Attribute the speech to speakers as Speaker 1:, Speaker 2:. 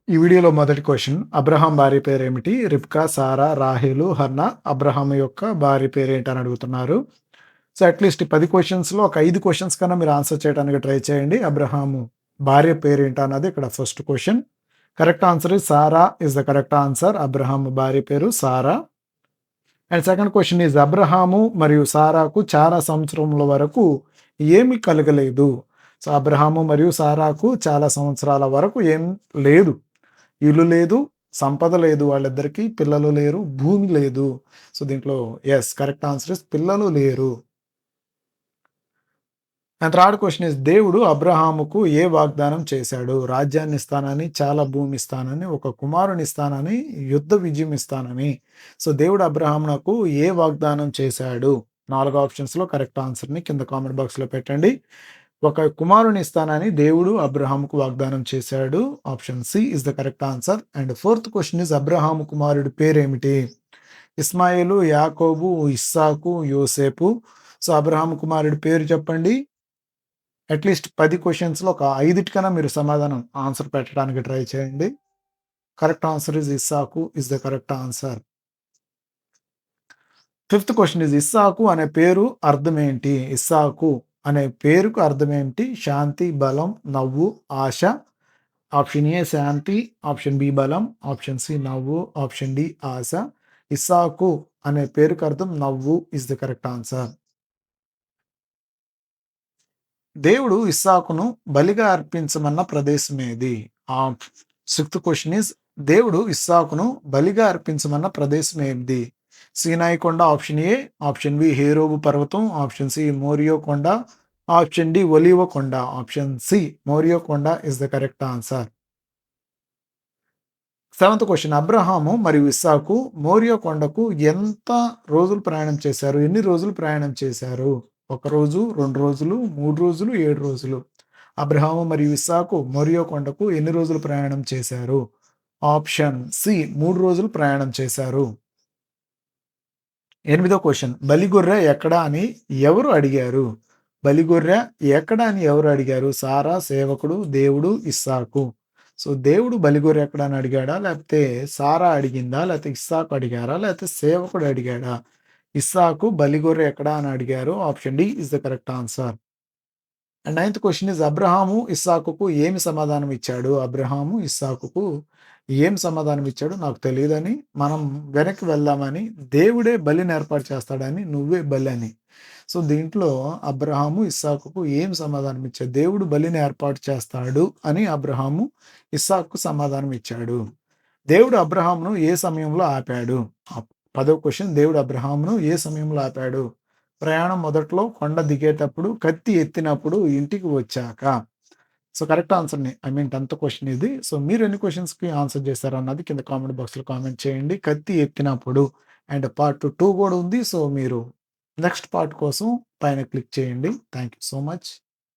Speaker 1: ఈ వీడియోలో మొదటి క్వెషన్ అబ్రహాం భార్య పేరేమిటి? రిబ్కా, సారా, రాహేలు, హన్నా అబ్రహాం యొక్క భార్య పేరేంటని అడుగుతున్నారు. సో, అట్‌లీస్ట్ 10 క్వెషన్స్‌లో ఒక 5 క్వెషన్స్ కన్నా మీరు ఆన్సర్ చేయడానికి ట్రై చేయండి. అబ్రహాము భార్య పేరేంటన్నది ఇక్కడ first question. Correct answer is Sarah is the correct answer. Abraham భార్య పేరు Sarah. And second question is Abraham మరియు సారాకు చాలా సంవత్సరముల వరకు ఏమి కలగలేదు. సో, అబ్రహాము మరియు సారాకు చాలా సంవత్సరాల వరకు ఏం లేదు. ఇల్లు లేదు, సంపద లేదు, వాళ్ళిద్దరికీ పిల్లలు లేరు, భూమి లేదు. సో, దీంట్లో యెస్ కరెక్ట్ ఆన్సర్ ఇస్ పిల్లలు లేరు. అండ్ థర్డ్ క్వెషన్ ఇస్ దేవుడు అబ్రహాముకు ఏ వాగ్దానం చేశాడు? రాజ్యాన్ని ఇస్తానని, చాలా భూమి ఇస్తానని, ఒక కుమారుని ఇస్తానని, యుద్ధ విజయం ఇస్తానని. సో, దేవుడు అబ్రహామునకు ఏ వాగ్దానం చేశాడు? 4 ఆప్షన్స్‌లో కరెక్ట్ ఆన్సర్‌ని కింద కామెంట్ బాక్స్‌లో పెట్టండి. ఒక కుమారుని ఇస్తానని దేవుడు అబ్రహాముకు వాగ్దానం చేశాడు. Option C is the correct answer. And fourth question is అబ్రహాము కుమారుడి పేరేమిటి? ఇస్మాయిలు, యాకోబు, ఇస్సాకు, యోసేపు. సో, అబ్రహాము కుమారుడి పేరు చెప్పండి. అట్‌లీస్ట్ 10 క్వెషన్స్‌లో ఒక 5కన్నా మీరు సమాధానం ఆన్సర్ పెట్టడానికి ట్రై చేయండి. Correct answer is Isaac is the correct answer. Fifth question is Isaac అనే పేరు అర్థమేంటి? ఇస్సాకు అనే పేరుకు అర్థమేంటి? శాంతి, బలం, నవ్వు, ఆశ. ఆప్షన్ ఏ శాంతి, ఆప్షన్ బి బలం, ఆప్షన్ సి నవ్వు, ఆప్షన్ డి ఆశ. ఇస్సాకు అనే పేరుకు అర్థం నవ్వు ఇస్ ద కరెక్ట్ ఆన్సర్. దేవుడు ఇస్సాకును బలిగా అర్పించమన్న ప్రదేశం ఏది? సిక్స్త్ క్వెషన్ ఇస్ దేవుడు ఇస్సాకును బలిగా అర్పించమన్న ప్రదేశం ఏది? సీనాయి కొండ ఆప్షన్ ఏ, ఆప్షన్ బి హేరోబు పర్వతం, ఆప్షన్ సి మోరియో కొండ, ఆప్షన్ డి ఒలీవ కొండ. ఆప్షన్ సి మోరియో కొండ is the correct answer. Seventh question Abraham మరియు ఇస్సాకు మోరియా కొండకు ఎంత రోజులు ప్రయాణం చేశారు? ఎన్ని రోజులు ప్రయాణం చేశారు? 1 రోజు, 2 రోజులు, 3 రోజులు, 7 రోజులు. అబ్రహాము మరియు ఇస్సాకు మోరియా కొండకు ఎన్ని రోజులు ప్రయాణం చేశారు? ఆప్షన్ సి 3 రోజులు ప్రయాణం చేశారు. ఎనిమిదో క్వెషన్ బలిగొర్రె ఎక్కడ అని ఎవరు అడిగారు? బలిగొర్రె ఎక్కడ అని ఎవరు అడిగారు? సారా, సేవకుడు, దేవుడు, ఇస్సాకు. సో, దేవుడు బలిగొర్రె ఎక్కడ అని అడిగాడా? లేకపోతే సారా అడిగిందా? లేకపోతే ఇస్సాకు అడిగారా? లేకపోతే సేవకుడు అడిగాడా? ఇస్సాకు బలిగొర్రె ఎక్కడ అని అడిగారు. Option D is the correct answer. And ninth question is Abraham ఇస్సాకుకు ఏమి సమాధానం ఇచ్చాడు? అబ్రహాము ఇస్సాకుకు ఏం సమాధానం ఇచ్చాడు? నాకు తెలియదని, మనం వెనక్కి వెళ్దామని, దేవుడే బలిని ఏర్పాటు చేస్తాడని, నువ్వే బలి అని. సో, దీంట్లో అబ్రహాము ఇస్సాకుకు ఏం సమాధానం ఇచ్చాడు? దేవుడు బలిని ఏర్పాటు చేస్తాడు అని అబ్రహాము ఇస్సాకుకు సమాధానం ఇచ్చాడు. దేవుడు అబ్రహామును ఏ సమయంలో ఆపాడు? 10వ క్వెషన్ దేవుడు అబ్రహామును ఏ సమయంలో ఆపాడు? ప్రయాణం మొదట్లో, కొండ దిగేటప్పుడు, కత్తి ఎత్తినప్పుడు, ఇంటికి వచ్చాక. సో, కరెక్ట్ ఆన్సర్‌ని 10th క్వెషన్ ఇది. సో, మీరు ఎన్ని క్వెషన్స్‌కి ఆన్సర్ చేశారన్నది కింద కామెంట్ బాక్స్‌లో కామెంట్ చేయండి. కత్తి ఎత్తినప్పుడు అండ్ పార్ట్ 2 కూడా ఉంది. సో, మీరు నెక్స్ట్ పార్ట్ కోసం పైన క్లిక్ చేయండి. Thank you so much.